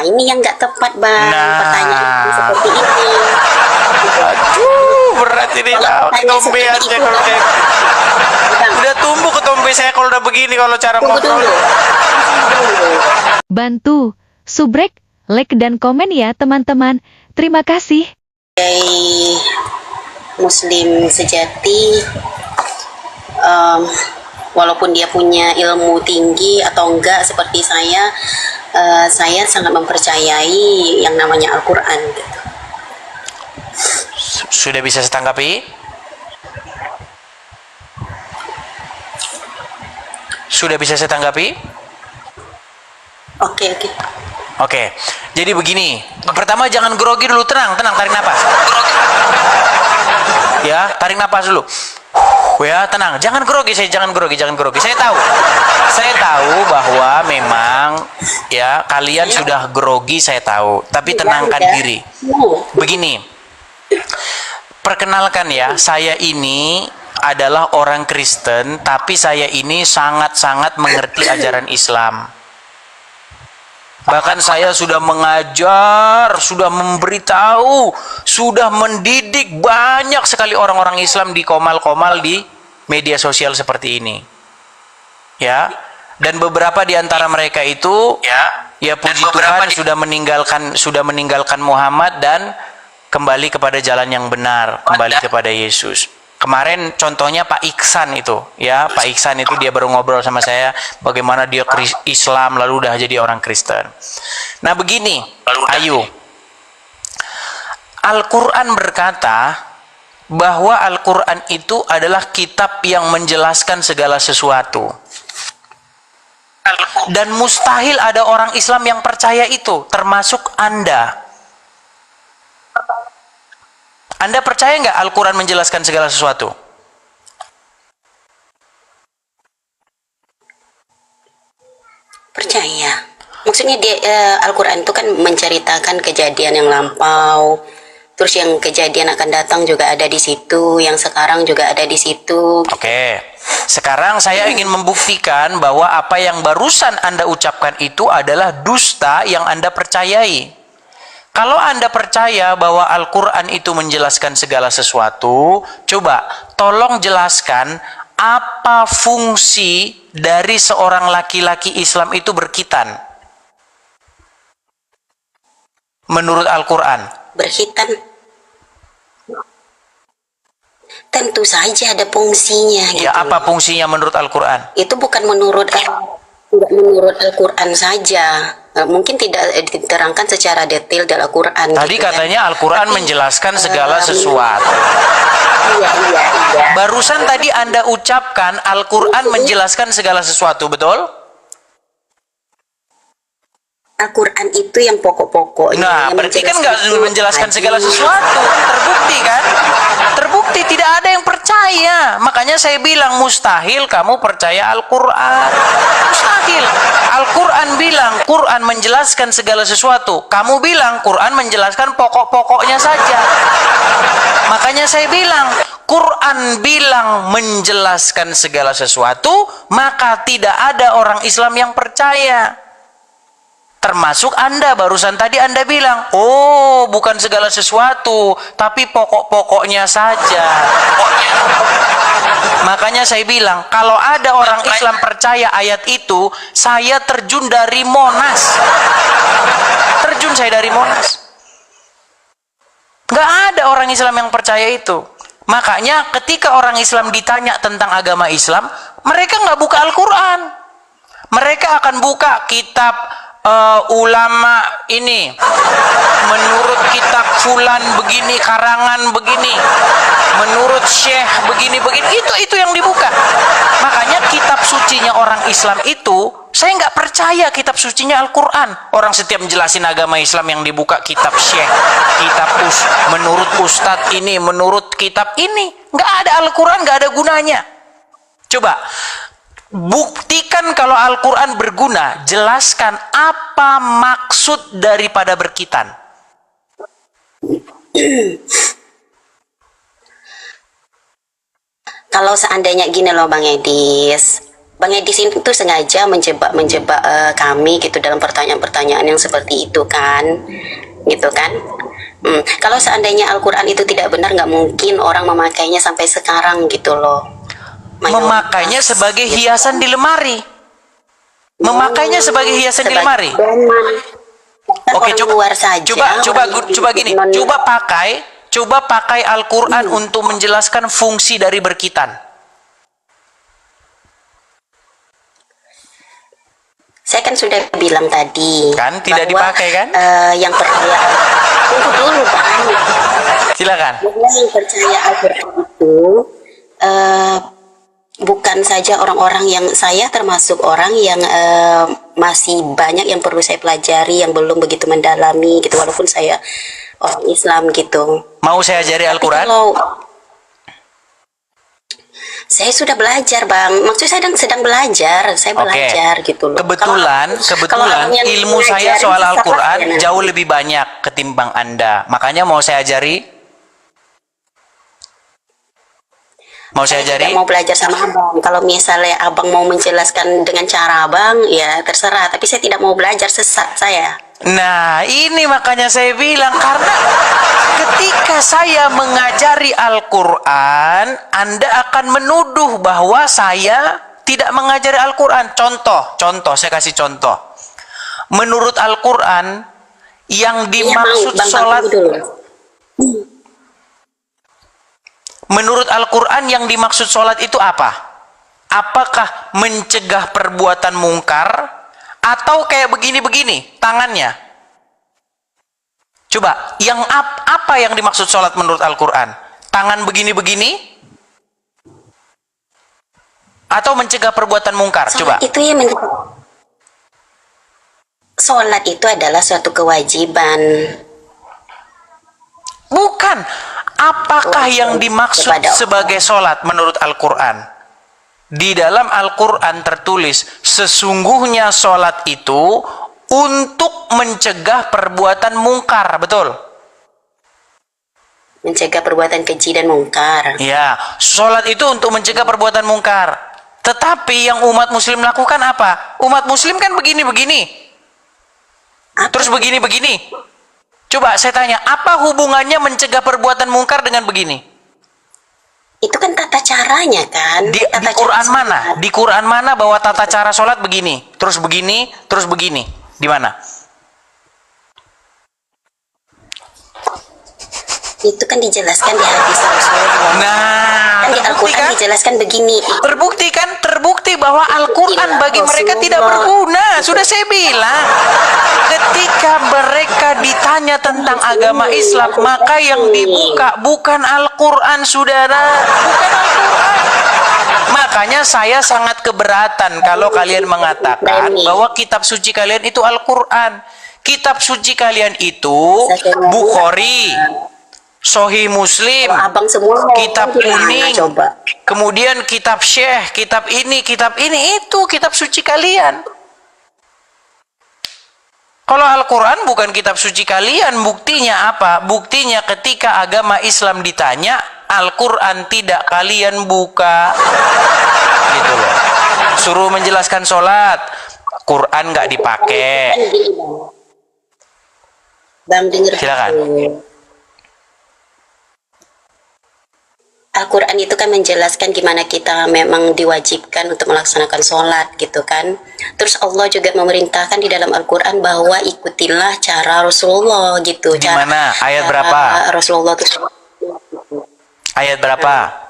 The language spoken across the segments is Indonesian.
ini yang nggak tepat, Bang. Nah. Pertanyaan seperti ini. Aduh, berat ini lah. Tanya Ketombe seperti aja itu, kalau Bang. kayak Bang, udah tumbuh ketombe saya kalau udah begini kalau cara tunggu ngobrol. dulu. Bantu, subrek, like dan komen ya teman-teman. Terima kasih. Sebagai Muslim sejati, walaupun dia punya ilmu tinggi atau enggak seperti saya sangat mempercayai yang namanya Al-Quran gitu. Sudah bisa saya tanggapi? Sudah bisa saya tanggapi? Oke. Oke, jadi begini. Pertama jangan grogi dulu, tenang, tarik napas. Ya, tarik napas dulu. Ya, tenang, jangan grogi. Saya tahu bahwa memang ya kalian sudah grogi, saya tahu. Tapi tenangkan diri. Begini, perkenalkan ya, saya ini adalah orang Kristen, tapi saya ini sangat-sangat mengerti ajaran Islam. Bahkan saya sudah mengajar, sudah memberitahu, sudah mendidik banyak sekali orang-orang Islam di komal-komal di media sosial seperti ini. Ya. Dan beberapa di antara mereka itu ya puji Tuhan sudah meninggalkan Muhammad dan kembali kepada jalan yang benar, kembali kepada Yesus. Kemarin contohnya Pak Iksan itu, ya Pak Iksan itu dia baru ngobrol sama saya bagaimana dia Islam lalu udah jadi orang Kristen. Nah begini, Ayu, Al-Quran berkata bahwa Al-Quran itu adalah kitab yang menjelaskan segala sesuatu. Dan mustahil ada orang Islam yang percaya itu, termasuk Anda. Anda percaya nggak Al-Quran menjelaskan segala sesuatu? Percaya. Maksudnya Al-Quran itu kan menceritakan kejadian yang lampau, terus yang kejadian akan datang juga ada di situ, yang sekarang juga ada di situ. Oke. Sekarang saya ingin membuktikan bahwa apa yang barusan Anda ucapkan itu adalah dusta yang Anda percayai. Kalau Anda percaya bahwa Al-Quran itu menjelaskan segala sesuatu, coba tolong jelaskan apa fungsi dari seorang laki-laki Islam itu berkhitan menurut Al-Quran. Berkhitan tentu saja ada fungsinya. Ya, apa fungsinya menurut Al-Quran? Itu bukan menurut Al-Quran saja. Mungkin tidak diterangkan secara detail dalam Al-Quran. Tadi gitu katanya Al-Quran menjelaskan segala sesuatu. Iya. Barusan tadi Anda ucapkan Al-Quran menjelaskan segala sesuatu, betul? Al-Quran itu yang pokok-pokoknya. Nah, berarti kan nggak menjelaskan segala sesuatu. Terbukti kan? Terbukti tidak ada yang percaya. Makanya saya bilang mustahil kamu percaya Al-Quran. Mustahil. Al-Quran bilang Quran menjelaskan segala sesuatu. Kamu bilang Quran menjelaskan pokok-pokoknya saja. Makanya saya bilang Quran bilang menjelaskan segala sesuatu, maka tidak ada orang Islam yang percaya. Termasuk Anda, barusan tadi Anda bilang, oh bukan segala sesuatu, tapi pokok-pokoknya saja. Makanya saya bilang, kalau ada orang Islam percaya ayat itu, saya terjun dari Monas. Terjun saya dari Monas. Nggak ada orang Islam yang percaya itu. Makanya ketika orang Islam ditanya tentang agama Islam, mereka nggak buka Al-Quran. Mereka akan buka kitab ulama ini, menurut kitab fulan begini, karangan begini, menurut syekh begini itu yang dibuka. Makanya kitab sucinya orang Islam itu, saya nggak percaya kitab sucinya Al-Quran. Orang setiap menjelasin agama Islam yang dibuka kitab syekh, kitab menurut ustadz ini, menurut kitab ini, nggak ada Al-Quran, nggak ada gunanya. Coba buktikan kalau Al-Quran berguna. Jelaskan apa maksud daripada berkhitan. Kalau seandainya gini loh Bang Edis, Bang Edi sini tuh sengaja menjebak kami gitu dalam pertanyaan-pertanyaan yang seperti itu kan, gitu kan. Kalau seandainya Al-Quran itu tidak benar, nggak mungkin orang memakainya sampai sekarang gitu loh. Memakainya sebagai hiasan di lemari. Memakainya sebagai hiasan di lemari. Oke, coba gini. Coba pakai Al-Quran untuk menjelaskan fungsi dari berkitan. Saya kan sudah bilang tadi. Kan tidak bahwa, dipakai kan? Yang percaya tunggu dulu Pak. Silakan. Bahwa yang percaya Al-Quran itu bukan saja orang-orang yang saya termasuk orang yang masih banyak yang perlu saya pelajari, yang belum begitu mendalami gitu, walaupun saya orang Islam gitu. Mau saya ajari Al-Quran? Saya sudah belajar Bang, maksud saya sedang belajar, saya belajar gitu loh. Kebetulan ilmu saya soal Al-Quran jauh lebih banyak ketimbang Anda, makanya mau saya ajari. Mau saya ajari? Tidak mau belajar sama Abang. Kalau misalnya Abang mau menjelaskan dengan cara Abang, ya terserah. Tapi saya tidak mau belajar, sesat saya. Nah, ini makanya saya bilang, karena ketika saya mengajari Al-Quran, Anda akan menuduh bahwa saya tidak mengajari Al-Quran. Contoh, saya kasih contoh. Menurut Al-Quran, yang dimaksud sholat... Menurut Al-Quran yang dimaksud sholat itu apa? Apakah mencegah perbuatan mungkar? Atau kayak begini-begini tangannya? Coba, apa yang dimaksud sholat menurut Al-Quran? Tangan begini-begini? Atau mencegah perbuatan mungkar? Coba. Sholat itu adalah suatu kewajiban. Bukan. Apakah yang dimaksud sebagai sholat menurut Al-Quran? Di dalam Al-Quran tertulis, sesungguhnya sholat itu untuk mencegah perbuatan mungkar, betul? Mencegah perbuatan keji dan mungkar. Ya, sholat itu untuk mencegah perbuatan mungkar. Tetapi yang umat muslim lakukan apa? Umat muslim kan begini-begini. Terus begini-begini. Coba saya tanya, apa hubungannya mencegah perbuatan mungkar dengan begini? Itu kan tata caranya kan? Di Quran mana? Di Quran mana bahwa tata cara sholat begini, terus begini, terus begini? Di mana? Itu kan dijelaskan di hadis Rasulullah. Nah, kan di Al-Quran dijelaskan begini. Terbukti bahwa Al-Quran bagi mereka tidak berguna. Sudah saya bilang, ketika mereka ditanya tentang agama Islam, maka yang dibuka bukan Al-Quran, saudara, bukan Al-Quran. Makanya saya sangat keberatan kalau kalian mengatakan bahwa kitab suci kalian itu Al-Quran. Kitab suci kalian itu Bukhari, Sahih Muslim, kitab kuning, kemudian kitab Syekh, kitab ini, itu kitab suci kalian. Kalau Al-Quran bukan kitab suci kalian, buktinya apa? Buktinya ketika agama Islam ditanya, Al-Quran tidak kalian buka. Gitu loh. Suruh menjelaskan sholat, Quran nggak dipakai. Silakan. Al-Quran itu kan menjelaskan gimana kita memang diwajibkan untuk melaksanakan sholat gitu kan. Terus Allah juga memerintahkan di dalam Al-Quran bahwa ikutilah cara Rasulullah gitu. Gimana? Ayat berapa? Rasulullah itu. Ayat berapa?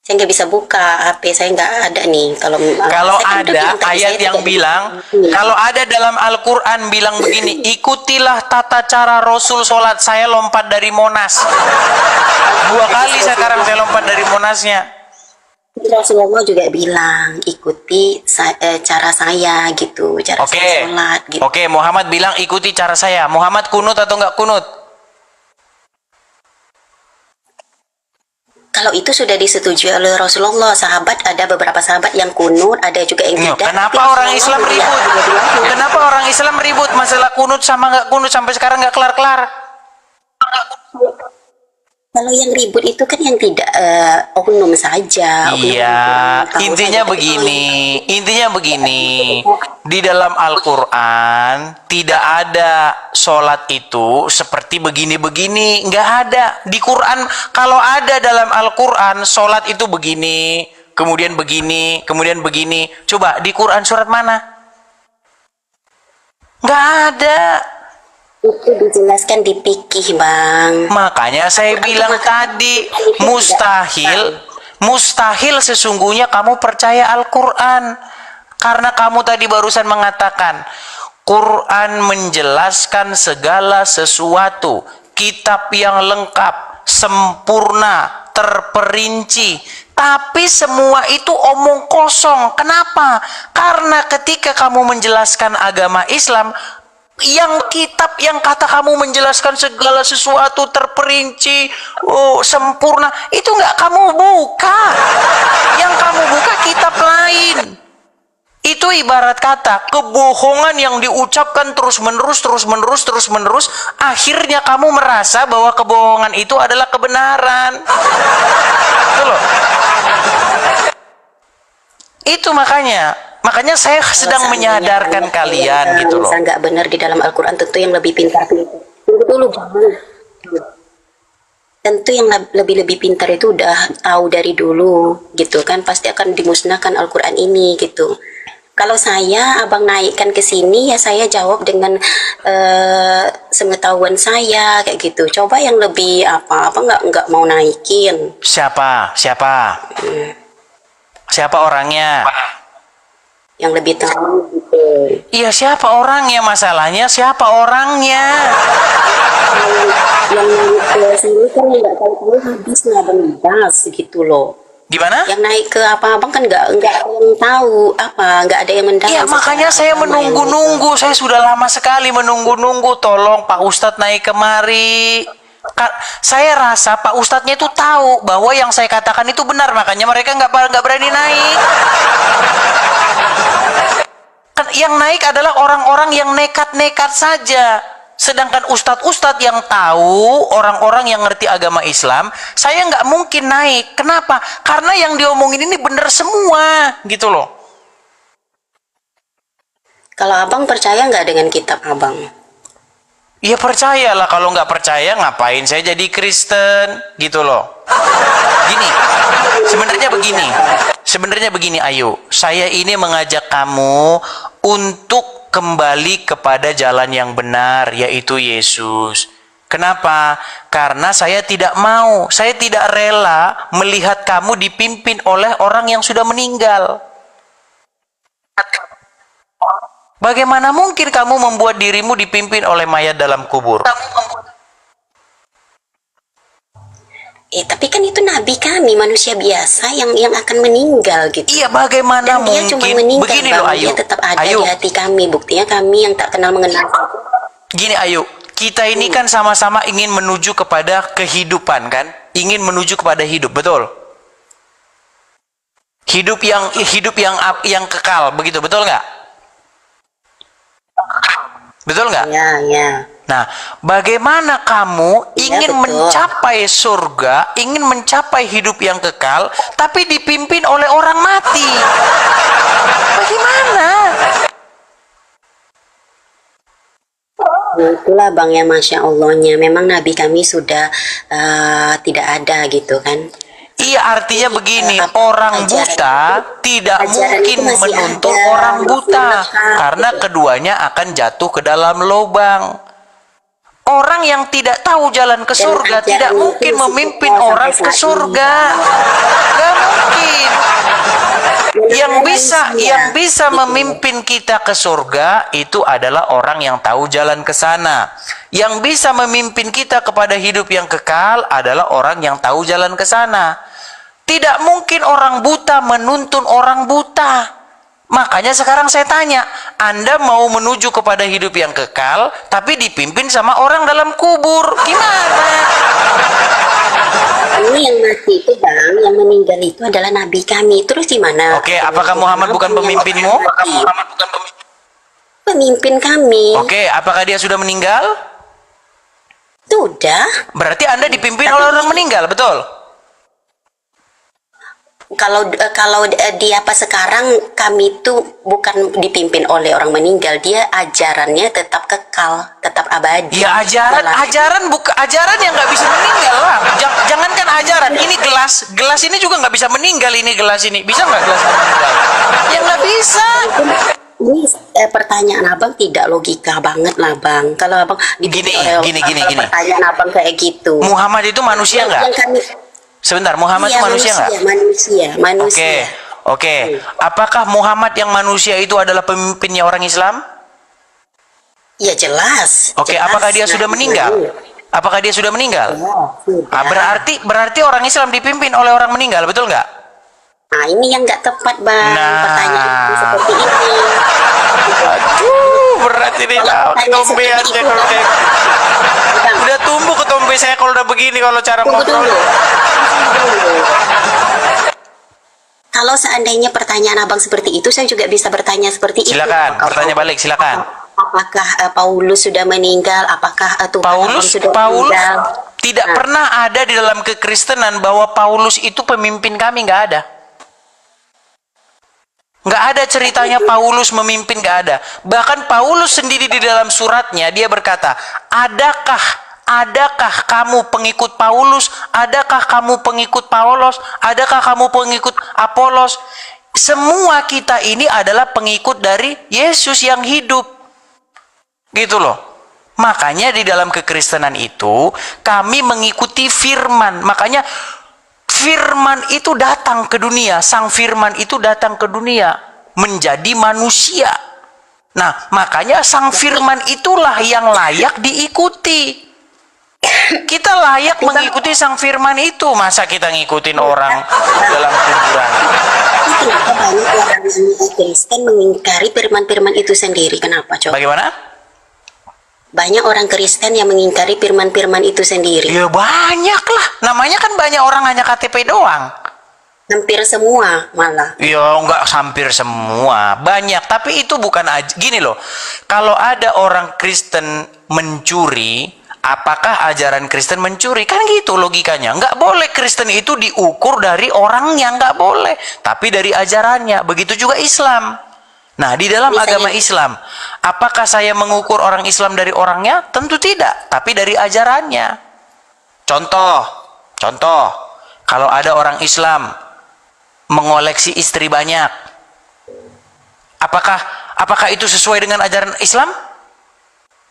Saya nggak bisa buka HP, saya nggak ada nih. Kalau ada ayat yang bilang, kalau ada dalam Al-Quran bilang begini, ikutilah tata cara Rasul sholat, saya lompat dari Monas. 2 kali sekarang saya lompat dari Monasnya. Rasulullah juga bilang, ikuti cara saya gitu, cara saya sholat gitu. Oke, Muhammad bilang ikuti cara saya. Muhammad kunut atau nggak kunut? Kalau itu sudah disetujui oleh Rasulullah, ada beberapa sahabat yang kunut, ada juga yang tidak. Kenapa orang Islam ribut? Kenapa orang Islam ribut masalah kunut sama nggak kunut sampai sekarang nggak kelar-kelar? Kalau yang ribut itu kan yang tidak oknum saja. Iya, Tahu intinya saja. begini. Di dalam Al-Quran tidak ada sholat itu seperti begini-begini, nggak ada. Di Quran, kalau ada dalam Al-Quran sholat itu begini, kemudian begini, kemudian begini. Coba di Quran surat mana? Nggak ada. Itu dijelaskan di fikih, Bang. Makanya saya bilang tadi, mustahil sesungguhnya kamu percaya Al-Quran. Karena kamu tadi barusan mengatakan, Quran menjelaskan segala sesuatu, kitab yang lengkap, sempurna, terperinci. Tapi semua itu omong kosong. Kenapa? Karena ketika kamu menjelaskan agama Islam, yang kitab yang kata kamu menjelaskan segala sesuatu terperinci, sempurna, itu nggak kamu buka. Yang kamu buka kitab lain. Itu ibarat kata kebohongan yang diucapkan terus menerus, akhirnya kamu merasa bahwa kebohongan itu adalah kebenaran. Itu loh. Itu makanya saya sedang menyadarkan kalian gitu loh. Nggak benar di dalam Al-Quran, tentu yang lebih pintar itu. Tunggu dulu, Bang. Tentu yang lebih pintar itu udah tahu dari dulu gitu kan, pasti akan dimusnahkan Al-Quran ini gitu. Kalau saya abang naikkan ke sini, ya saya jawab dengan sepengetahuan saya kayak gitu. Coba yang lebih apa nggak mau naikin. Siapa orangnya? Yang lebih tahu gitu. Iya, siapa orangnya? Masalahnya siapa orangnya? Yang naik ke sini kan nggak tahu habis nggak gitu loh. Di mana? Yang naik ke apa abang kan nggak ada yang tahu nggak ada yang mendalam. Iya, makanya saya menunggu-nunggu. Saya sudah lama sekali menunggu-nunggu. Tolong Pak Ustadz naik kemari. Saya rasa Pak Ustadznya itu tahu bahwa yang saya katakan itu benar, makanya mereka nggak berani naik. Yang naik adalah orang-orang yang nekat-nekat saja. Sedangkan ustadz-ustadz yang tahu, orang-orang yang ngerti agama Islam, saya nggak mungkin naik. Kenapa? Karena yang diomongin ini benar semua, gitu loh. Kalau abang percaya nggak dengan kitab abang? Ya percayalah, kalau nggak percaya ngapain saya jadi Kristen, gitu loh. Gini, sebenarnya begini Ayu, saya ini mengajak kamu untuk kembali kepada jalan yang benar, yaitu Yesus. Kenapa? Karena saya tidak rela melihat kamu dipimpin oleh orang yang sudah meninggal. Bagaimana mungkin kamu membuat dirimu dipimpin oleh mayat dalam kubur? Tapi kan itu nabi kami, manusia biasa yang akan meninggal gitu. Iya, bagaimana Dan mungkin? dia cuma meninggal, Begini Bang. loh Ayu. Dia tetap ada di hati kami. Buktinya kami yang tak kenal mengenal. Gini Ayu, kita ini kan sama-sama ingin menuju kepada kehidupan kan? Ingin menuju kepada hidup, betul? Hidup yang kekal, begitu, betul nggak? Betul nggak? Ya. Nah, bagaimana kamu ingin betul. mencapai surga, ingin mencapai hidup yang kekal, tapi dipimpin oleh orang mati? Bagaimana? Itulah Bang ya, Masya Allahnya. Memang nabi kami sudah tidak ada gitu kan. Iya, artinya begini, orang buta tidak mungkin menuntun orang buta, karena keduanya akan jatuh ke dalam lubang. Orang yang tidak tahu jalan ke surga tidak mungkin memimpin orang ke surga. Gak mungkin. Yang bisa memimpin kita ke surga itu adalah orang yang tahu jalan ke sana. Yang bisa memimpin kita kepada hidup yang kekal adalah orang yang tahu jalan ke sana. Tidak mungkin orang buta menuntun orang buta. Makanya sekarang saya tanya, Anda mau menuju kepada hidup yang kekal, tapi dipimpin sama orang dalam kubur. Gimana? Ini yang mati itu Bang, yang meninggal itu adalah nabi kami. Terus gimana? Oke, apakah Muhammad bukan pemimpinmu? Pemimpin kami. Oke, apakah dia sudah meninggal? Tuh Sudah. Berarti Anda dipimpin oleh orang meninggal, betul? Kalau dia apa sekarang, kami tuh bukan dipimpin oleh orang meninggal, dia ajarannya tetap kekal, tetap abadi. Ya ajaran yang nggak bisa meninggal lah. Jangankan ajaran, ini gelas ini juga nggak bisa meninggal. Ini gelas ini bisa nggak gelas ini meninggal? Ya nggak bisa. Ini pertanyaan abang tidak logika banget lah bang. Kalau abang Gini. pertanyaan abang kayak gitu. Muhammad itu manusia nggak? Yang kami, Sebentar, Muhammad iya, itu manusia nggak? Manusia. Oke. Apakah Muhammad yang manusia itu adalah pemimpinnya orang Islam? Ya jelas. Oke, jelas. apakah dia sudah meninggal? Apakah dia sudah meninggal? Ya, sudah. Berarti orang Islam dipimpin oleh orang meninggal, betul nggak? Nah, ini yang nggak tepat bang. Nah. Pertanyaan seperti ini. Aduh, berat ini lah. Pertanyaan Ketombe seperti aja itu, kalau Bang. kayak Bang, udah tumbuh ketombe saya kalau udah begini kalau cara tunggu ngobrol. dulu. Kalau seandainya pertanyaan abang seperti itu, saya juga bisa bertanya seperti itu. Silakan, bertanya balik, silakan. Apakah Paulus sudah meninggal? Apakah Tuhan abang sudah Paulus meninggal? tidak Nah. pernah ada di dalam kekristenan bahwa Paulus itu pemimpin kami, nggak ada. Nggak ada ceritanya Paulus memimpin, nggak ada. Bahkan Paulus sendiri di dalam suratnya dia berkata, Adakah kamu pengikut Paulus? Adakah kamu pengikut Paulos? Adakah kamu pengikut Apolos? Semua kita ini adalah pengikut dari Yesus yang hidup. Gitu loh. Makanya di dalam kekristenan itu kami mengikuti firman. Makanya firman itu datang ke dunia. Sang firman itu datang ke dunia menjadi manusia. Nah, makanya sang firman itulah yang layak diikuti. Kita layak mengikuti sang firman itu. Masa kita ngikutin orang dalam kuburan? Kenapa banyak orang Kristen mengingkari firman-firman itu sendiri? Kenapa coba? Bagaimana? Banyak orang Kristen yang mengingkari firman-firman itu sendiri. Ya banyak lah. Namanya kan banyak orang hanya KTP doang. Hampir semua malah. Ya enggak hampir semua. Banyak. Tapi itu bukan gini loh. Kalau ada orang Kristen mencuri, apakah ajaran Kristen mencuri? Kan gitu logikanya. Nggak boleh Kristen itu diukur dari orangnya, nggak boleh. Tapi dari ajarannya. Begitu juga Islam. Nah, di dalam agama Islam, apakah saya mengukur orang Islam dari orangnya? Tentu tidak. Tapi dari ajarannya. Contoh. Kalau ada orang Islam mengoleksi istri banyak, apakah itu sesuai dengan ajaran Islam?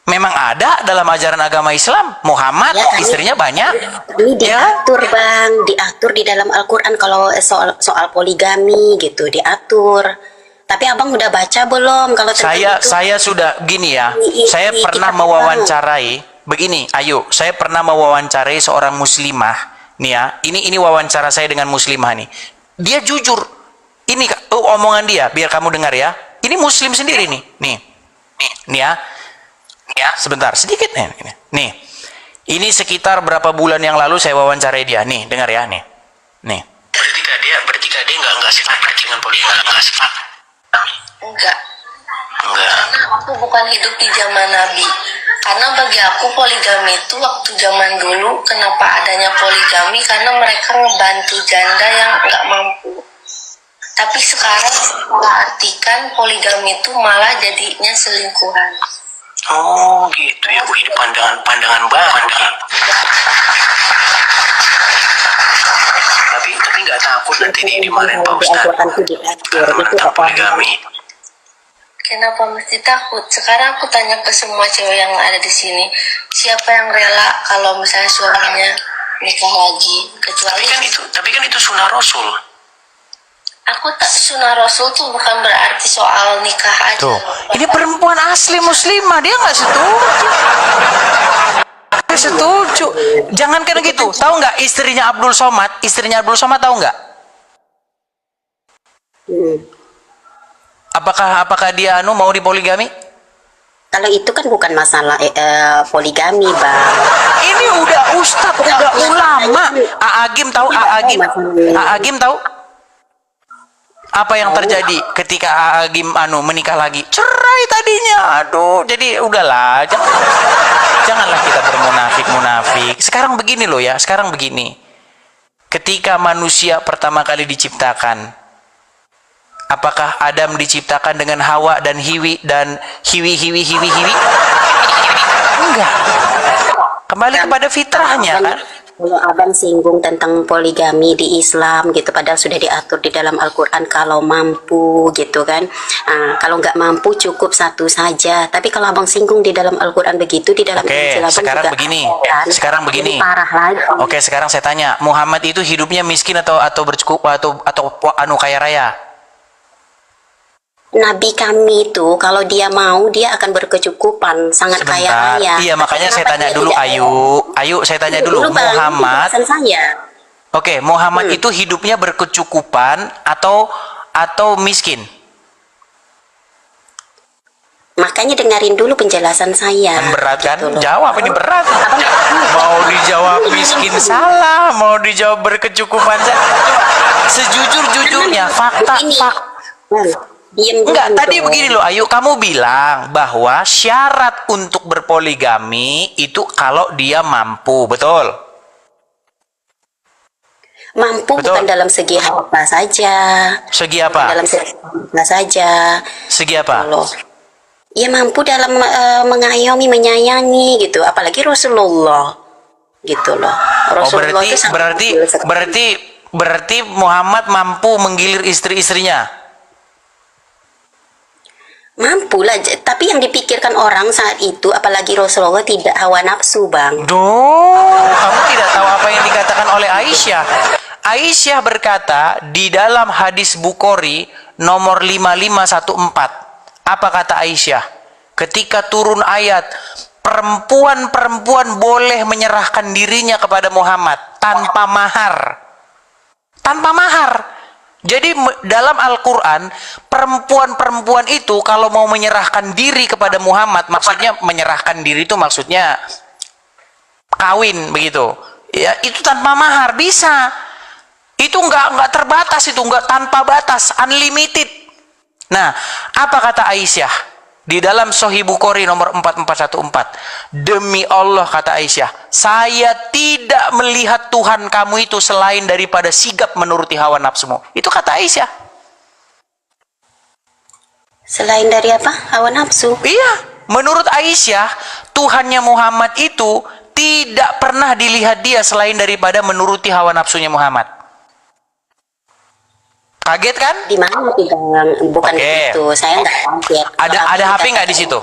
Memang ada dalam ajaran agama Islam. Muhammad Ya, istrinya banyak. Ini diatur bang, diatur di dalam Al-Quran kalau soal poligami gitu diatur. Tapi abang udah baca belum kalau tentang itu? Saya sudah gini ya. Ini Saya pernah kita mewawancarai begini. Ayo, saya pernah mewawancarai seorang muslimah nih ya. Ini wawancara saya dengan muslimah nih. Dia jujur. Ini omongan dia biar kamu dengar ya. Ini muslim sendiri nih. Nih ya. Ya, sebentar, sedikit nih. Ini sekitar berapa bulan yang lalu saya wawancarai dia. Nih, dengar ya, nih. Berarti dia enggak sepakat dengan poligami, enggak sepakat. Enggak. Karena aku bukan hidup di zaman Nabi. Karena bagi aku poligami itu waktu zaman dulu, kenapa adanya poligami? Karena mereka ngebantu janda yang enggak mampu. Tapi sekarang saya artikan poligami itu malah jadinya selingkuhan. Oh gitu ya Bu, ini pandangan banget. Tapi nggak takut nanti dimarahin Pak Ustadz Al-Quran itu diatur. karena Itu menentang apa? poligami. Kenapa mesti takut? Sekarang aku tanya ke semua cewek yang ada di sini, siapa yang rela kalau misalnya suaminya nikah lagi? Kecuali Tapi kan itu sunnah Rasul. aku tak sunnah Rasul tuh bukan berarti soal nikah aja. Tuh, ini perempuan asli muslimah, dia nggak setuju. Jangan kena gitu. Tahu nggak istrinya Abdul Somad? Istrinya Abdul Somad tahu nggak? Apakah dia mau dipoligami? Kalau itu kan bukan masalah poligami bang. Ini udah ustadz, udah ulama. Aagim tahu? Aagim tahu? Apa yang terjadi ketika Aagim menikah lagi? Cerai tadinya. Aduh, jadi udahlah. Janganlah kita bermunafik-munafik. Sekarang begini loh ya, sekarang begini. Ketika manusia pertama kali diciptakan, apakah Adam diciptakan dengan Hawa dan Hiwi dan hiwi? Enggak. Kembali kepada fitrahnya kan. Kalau abang singgung tentang poligami di Islam gitu, padahal sudah diatur di dalam Al-Quran kalau mampu gitu kan. Kalau nggak mampu cukup satu saja. Tapi kalau abang singgung di dalam Al-Quran begitu, di dalam Injil abang sekarang juga begini. kan. Sekarang begini. Jadi parah lagi. Oke, sekarang saya tanya, Muhammad itu hidupnya miskin atau bercukup atau kaya raya? Nabi kami itu kalau dia mau dia akan berkecukupan, sangat kaya Sebentar. raya. Iya, makanya saya Kenapa tanya dia dulu tidak Ayu saya tanya dulu, Bang, Muhammad. penjelasan saya. Oke, Muhammad itu hidupnya berkecukupan atau miskin? Makanya dengerin dulu penjelasan saya. Kan berat kan? Gitu loh. Jawab, ini berat. Mau dijawab miskin salah, mau dijawab berkecukupan salah. Sejujur-jujurnya, fakta. Diam dulu Enggak, tadi dong. begini loh Ayu, kamu bilang bahwa syarat untuk berpoligami itu kalau dia mampu, betul? Mampu Betul. bukan dalam segi harta saja. Segi Bukan apa? dalam segi harta saja. Segi apa? Loh. Ya mampu dalam mengayomi, menyayangi gitu. Apalagi Rasulullah. Gitu loh. Oh, Rasulullah itu sangat adil sekali. berarti Muhammad mampu menggilir istri-istrinya. Mampu lah, tapi yang dipikirkan orang saat itu, apalagi Rasulullah, tidak hawa nafsu, Bang. Duh, kamu tidak tahu apa yang dikatakan oleh Aisyah. Aisyah berkata di dalam hadis Bukhari nomor 5514. Apa kata Aisyah? Ketika turun ayat, perempuan-perempuan boleh menyerahkan dirinya kepada Muhammad tanpa mahar. Tanpa mahar. Jadi dalam Al-Quran, perempuan-perempuan itu kalau mau menyerahkan diri kepada Muhammad, maksudnya menyerahkan diri itu maksudnya kawin begitu. Ya, itu tanpa mahar bisa. Itu nggak terbatas, itu nggak tanpa batas, unlimited. Nah, apa kata Aisyah? Di dalam Sahih Bukhari nomor 4414. Demi Allah, kata Aisyah, saya tidak melihat Tuhan kamu itu selain daripada sigap menuruti hawa nafsumu. Itu kata Aisyah. Selain dari apa? Hawa nafsu. Iya, menurut Aisyah, Tuhannya Muhammad itu tidak pernah dilihat dia selain daripada menuruti hawa nafsunya Muhammad. Kaget kan? Di mana itu, Bang? Bukan Oke. itu. Saya nggak kaget. Ada HP nggak di situ?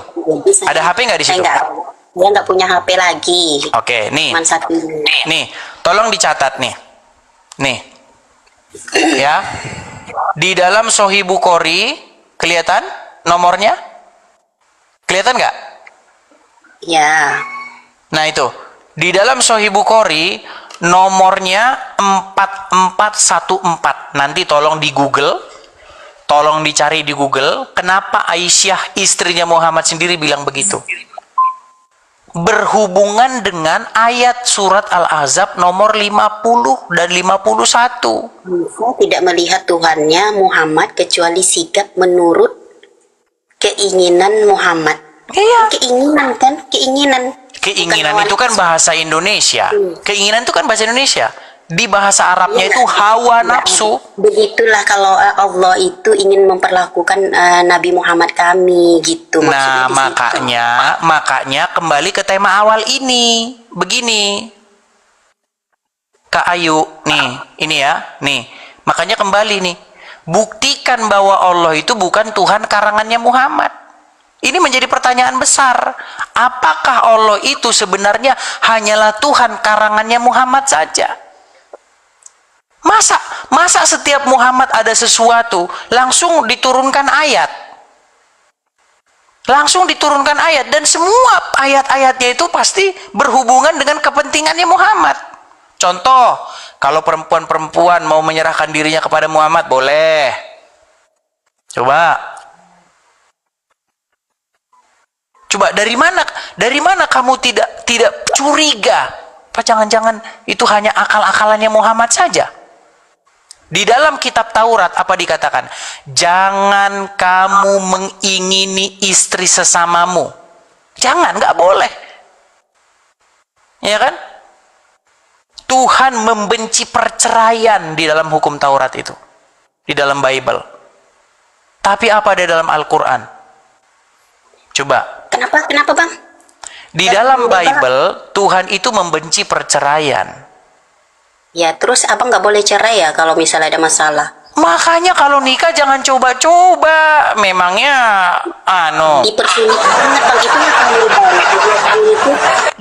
Ada HP nggak di situ? Saya nggak punya HP lagi. Oke, nih. Cuman satu. Nih, tolong dicatat nih. Nih. Ya. Di dalam Sahih Bukhari kelihatan nomornya? Kelihatan nggak? Ya. Nah, itu. Di dalam Sahih Bukhari nomornya 4414. Nanti tolong di Google. Tolong dicari di Google. Kenapa Aisyah istrinya Muhammad sendiri bilang begitu? Berhubungan dengan ayat surat Al-Ahzab nomor 50 dan 51. Saya tidak melihat Tuhannya Muhammad kecuali sigap menurut keinginan Muhammad. Iya. Keinginan kan? Keinginan. Keinginan Bukan itu kan hawa bahasa Indonesia. Keinginan itu kan bahasa Indonesia. Di bahasa Arabnya itu hawa nafsu. Begitulah kalau Allah itu ingin memperlakukan Nabi Muhammad kami gitu. Nah, maksudnya di situ. makanya kembali ke tema awal ini. Begini. Kak Ayu, nih, ini ya, nih. Makanya kembali nih. Buktikan bahwa Allah itu bukan Tuhan karangannya Muhammad. Ini menjadi pertanyaan besar. Apakah Allah itu sebenarnya hanyalah Tuhan karangannya Muhammad saja? Masa setiap Muhammad ada sesuatu langsung diturunkan ayat? Langsung diturunkan ayat, dan semua ayat-ayatnya itu pasti berhubungan dengan kepentingannya Muhammad. Contoh, kalau perempuan-perempuan mau menyerahkan dirinya kepada Muhammad, boleh. Coba dari mana kamu tidak curiga? Apa jangan-jangan itu hanya akal-akalannya Muhammad saja? Di dalam kitab Taurat apa dikatakan? Jangan kamu mengingini istri sesamamu. Jangan, nggak boleh. Ya kan? Tuhan membenci perceraian di dalam hukum Taurat itu. Di dalam Bible. Tapi apa ada dalam Al-Quran? Coba. Kenapa Bang? Di dalam Bible, Tuhan itu membenci perceraian. Ya terus abang nggak boleh cerai ya kalau misalnya ada masalah. Makanya kalau nikah jangan coba-coba. Memangnya Dipersulit banget Bang, itu yang kalau itu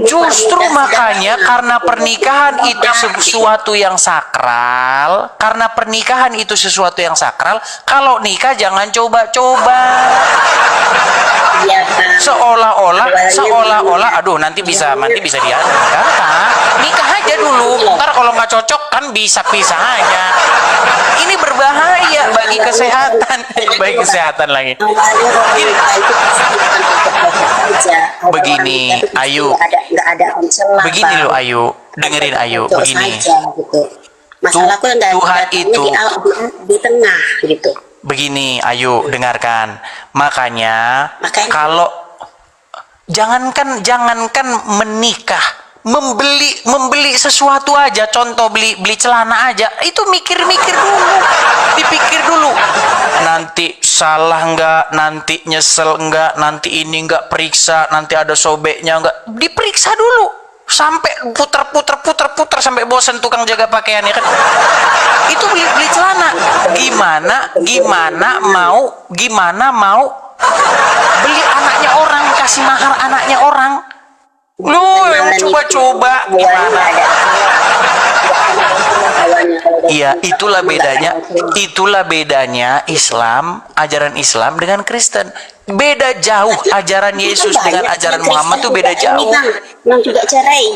justru makanya karena pernikahan itu sesuatu yang sakral, kalau nikah jangan coba-coba. Iya Bang. Seolah-olah aduh nanti bisa diatur. Nikah aja dulu. Ntar kalau nggak cocok kan bisa pisah aja. Ini berbahaya bagi kesehatan. Bagi kesehatan lagi. Begini, Ayu. Begini loh Ayu, dengerin Ayu, begini. Masalahku yang Tuhan itu di tengah gitu. Begini, Ayu, dengarkan. Makanya kalau jangankan menikah, membeli sesuatu aja, contoh beli celana aja, itu mikir-mikir dulu, dipikir dulu. Nanti salah enggak, nanti nyesel enggak, nanti ini enggak periksa, nanti ada sobeknya enggak, diperiksa dulu. Sampai puter sampai bosan tukang jaga pakaian ya kan. Itu beli celana. Gimana mau beli anaknya orang, kasih mahar anaknya orang. Lu yang coba-coba gimana? Iya, itulah bedanya Islam, ajaran Islam dengan Kristen. Beda jauh ajaran Yesus dengan ajaran Muhammad tuh beda jauh. Yang juga cerai.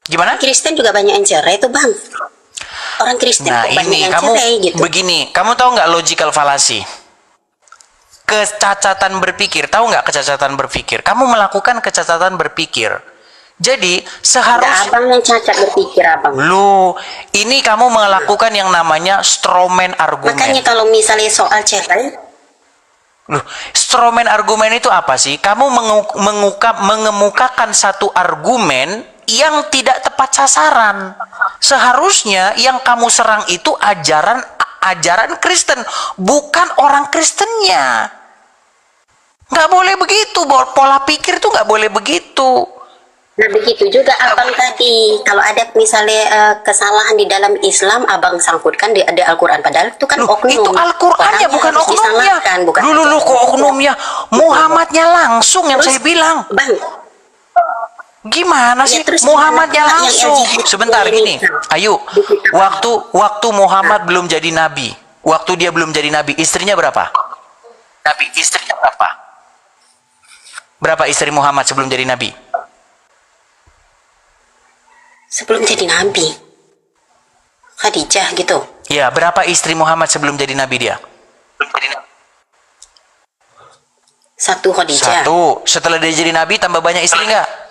Gimana? Kristen juga banyak yang cerai tuh Bang. Orang Kristen Nah banyak ini yang kamu cerai gitu. begini, kamu tahu nggak logical fallacy? Kecacatan berpikir, tahu nggak kecacatan berpikir? Kamu melakukan kecacatan berpikir. Jadi seharusnya Abang yang cacat berpikir Abang. lu ini kamu melakukan yang namanya strawman argumen. Makanya kalau misalnya soal cerai, Loh, strawman argumen itu apa sih? Kamu mengemukakan satu argumen yang tidak tepat sasaran. Seharusnya yang kamu serang itu ajaran Kristen, bukan orang Kristennya. Nggak boleh begitu, pola pikir tuh nggak boleh begitu. nah begitu juga Abang tadi. Kalau ada misalnya kesalahan di dalam Islam, Abang sangkutkan di Al-Quran. Padahal itu kan Loh, oknum. itu Al-Qur'annya bukan Orangnya harus oknumnya. disalahkan, bukan Dulu kok oknumnya? Muhammadnya langsung yang saya bilang. Bang, Gimana sih? terus Muhammadnya gimana yang langsung. LGBT Sebentar gini. Ayo, Di kitab waktu Muhammad belum jadi nabi. Waktu dia belum jadi nabi, istrinya berapa? Nabi, istrinya berapa? Berapa istri Muhammad sebelum jadi nabi? sebelum jadi Nabi, Khadijah gitu. Ya, berapa istri Muhammad sebelum jadi nabi dia? Satu Khadijah. Satu. Setelah dia jadi nabi tambah banyak istri nggak?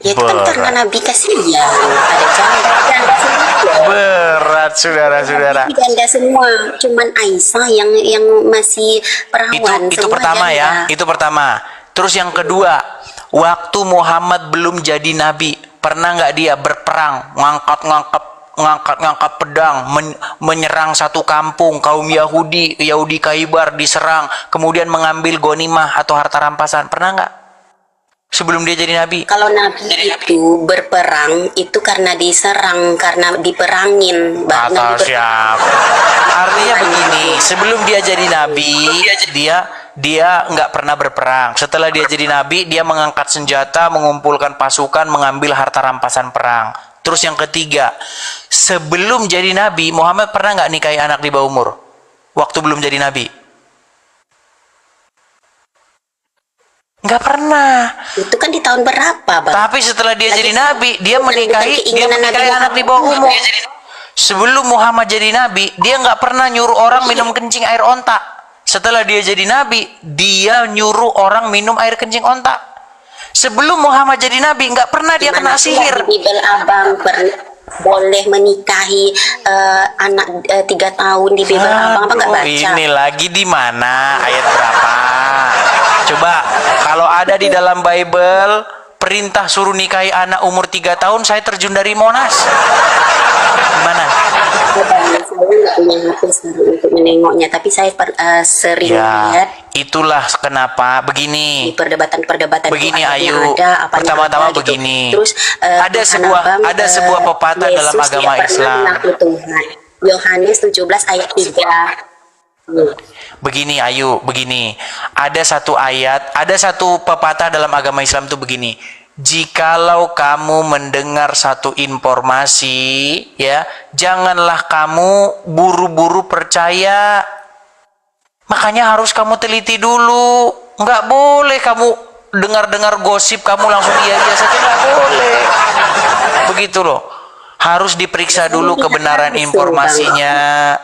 Ya itu kan karena Nabi kasihan. Ada janda semua. Berat, saudara-saudara. Janda semua. Cuman Aisyah yang masih perawan. Itu Semua pertama janda. ya. Itu pertama. Terus yang kedua, waktu Muhammad belum jadi nabi, pernah nggak dia berperang, ngangkat pedang, menyerang satu kampung, kaum Yahudi Khaybar diserang, kemudian mengambil ghanimah atau harta rampasan, pernah nggak? Sebelum dia jadi nabi. Kalau Nabi itu berperang itu karena diserang, karena diperangin. Kata siapa? Artinya begini, sebelum dia jadi nabi, dia nggak pernah berperang. Setelah dia jadi nabi, dia mengangkat senjata, mengumpulkan pasukan, mengambil harta rampasan perang. Terus yang ketiga, sebelum jadi nabi, Muhammad pernah nggak nikahi anak di bawah umur? Waktu belum jadi nabi? Nggak pernah. Itu kan di tahun berapa, Bang? Tapi setelah dia jadi nabi, dia bukan menikahi keinginan Nabi anak di bawah umur. Sebelum Muhammad jadi nabi, dia nggak pernah nyuruh orang minum kencing air ontak. Setelah dia jadi nabi, dia nyuruh orang minum air kencing ontak. Sebelum Muhammad jadi nabi, nggak pernah dia kena sihir. Di Bible Abang boleh menikahi anak 3 tahun di Bible Abang, apa nggak baca? Ini lagi di mana? Ayat berapa? Coba Kalau ada di dalam Bible perintah suruh nikahi anak umur 3 tahun, saya terjun dari Monas. Gimana? Saya nggak punya HP sekarang untuk menengoknya, tapi saya sering Ya, lihat itulah kenapa di begini. perdebatan-perdebatan itu Begini ayatnya Ayu, ada, apanya pertama-tama ada, gitu. begini. Terus Ada sebuah pepatah dalam Yesus agama tidak pernah Islam. mengaku Tuhan. Yohanes 17 ayat 3. Begini Ayu, begini. Ada satu pepatah dalam agama Islam itu begini. Jikalau kamu mendengar satu informasi, ya, janganlah kamu buru-buru percaya. Makanya harus kamu teliti dulu. Nggak boleh kamu dengar-dengar gosip, kamu langsung iya-iya saja, nggak boleh. Begitu loh. Harus diperiksa dulu kebenaran informasinya.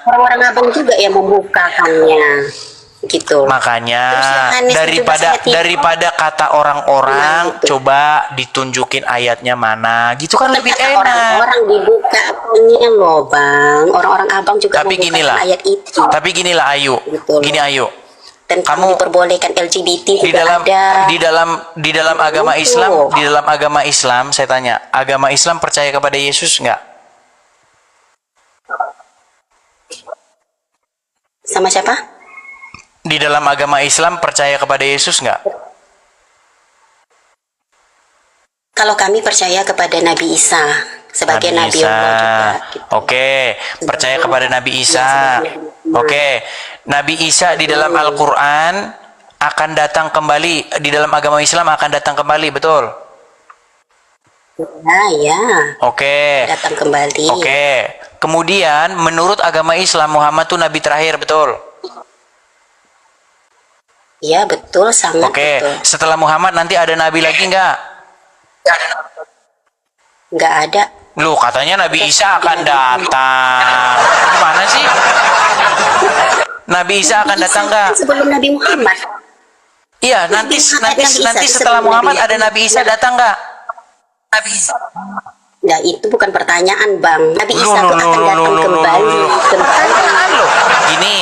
Orang-orang abang juga yang membukakannya, gitu. Makanya Terus Yohanes 17 ayat 3. daripada kata orang-orang, Gimana itu? coba ditunjukin ayatnya mana. Gitu kan lebih Kata enak. orang-orang dibukakannya loh bang. Orang-orang abang juga Tapi membukakan ginilah. ayat itu. Tapi ginilah Ayu. Betul. Gini Ayu. Tentang kamu- diperbolehkan LGBT Di juga dalam ada. di dalam agama Itu. Islam, di dalam agama Islam saya tanya, agama Islam percaya kepada Yesus enggak? Sama siapa? Di dalam agama Islam percaya kepada Yesus enggak? Kalau kami percaya kepada Nabi Isa sebagai Nabi Allah juga. Gitu. Oke, percaya kepada Nabi Isa. Oke, Nabi Isa di dalam Al-Quran akan datang kembali, di dalam agama Islam akan datang kembali, betul? Ya. Oke. Datang kembali. Oke. Kemudian menurut agama Islam Muhammad itu nabi terakhir, betul? Iya betul, sangat Oke. betul. Setelah Muhammad nanti ada nabi lagi nggak? Nggak ada. Loh, katanya Nabi Isa akan datang. Gimana sih? Nabi Isa akan datang nggak? Sebelum Nabi Muhammad. Iya, nanti Nabi Isa setelah sebelum Muhammad Nabi ada Nabi Isa datang nggak? Nabi Isa. Nah itu bukan pertanyaan bang. Nabi Isa Loh, itu akan datang kembali. Pertanyaan loh. Gini,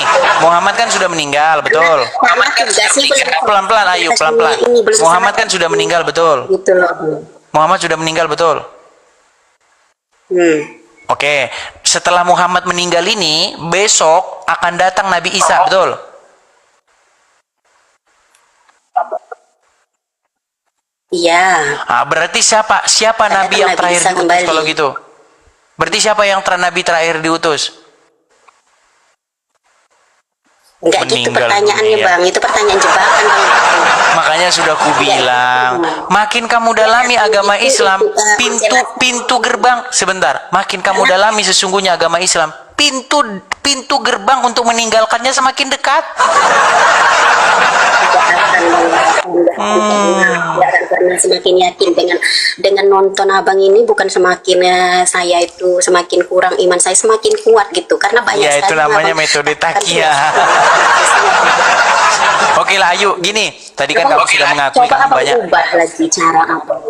Muhammad kan sudah meninggal, betul? Karena tugasnya Pelan-pelan, ayo pelan-pelan. Muhammad kan sudah meninggal, betul? Gitu loh. Muhammad sudah meninggal, betul? Oke, setelah Muhammad meninggal ini, besok akan datang Nabi Isa, betul? Iya. Ah, berarti siapa Akan Nabi yang Nabi terakhir Isa diutus kembali. kalau gitu? Berarti siapa yang Nabi terakhir diutus? Enggak gitu Meninggal pertanyaannya dunia. bang. Itu pertanyaan jebakan bang. Makanya sudah kubilang, makin kamu dalami agama Islam, pintu gerbang sebentar. Makin kamu dalami sesungguhnya agama Islam, pintu gerbang untuk meninggalkannya semakin dekat. Tidak akan pernah semakin yakin dengan nonton abang ini, bukan semakin saya itu semakin kurang iman, saya semakin kuat gitu karena banyak Ya, itu sekali namanya abang metode katakan takia. Oke lah Ayu, gini, tadi kan kamu sudah mengakui coba kamu abang banyak. ubah lagi cara abang.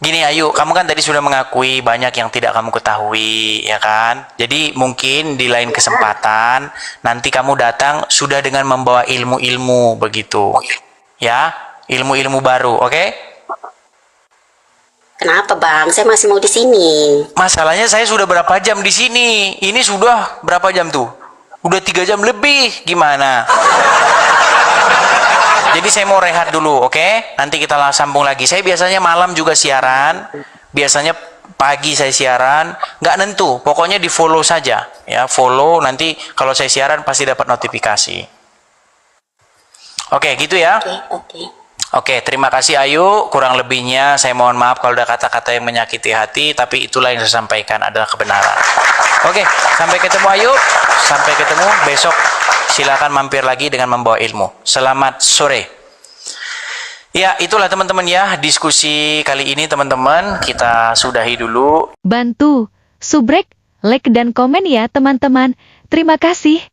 Gini Ayu, kamu kan tadi sudah mengakui banyak yang tidak kamu ketahui, ya kan? Jadi mungkin di lain kesempatan nanti kamu datang sudah dengan membawa ilmu-ilmu begitu. Ya, ilmu-ilmu baru, oke? Kenapa bang? Saya masih mau di sini. Masalahnya saya sudah berapa jam di sini? Ini sudah berapa jam tuh? Udah 3 jam lebih, gimana? Jadi saya mau rehat dulu, oke? Nanti kita sambung lagi. Saya biasanya malam juga siaran, biasanya pagi saya siaran, nggak nentu. Pokoknya di follow saja, ya follow. Nanti kalau saya siaran pasti dapat notifikasi. Oke, gitu ya. Oke. Oke, terima kasih Ayu. Kurang lebihnya saya mohon maaf kalau ada kata-kata yang menyakiti hati, tapi itulah yang saya sampaikan adalah kebenaran. Oke, sampai ketemu Ayu. Sampai ketemu besok. Silakan mampir lagi dengan membawa ilmu. Selamat sore. Ya, itulah teman-teman ya diskusi kali ini teman-teman. Kita sudahi dulu. Bantu, subrek, like dan komen ya teman-teman. Terima kasih.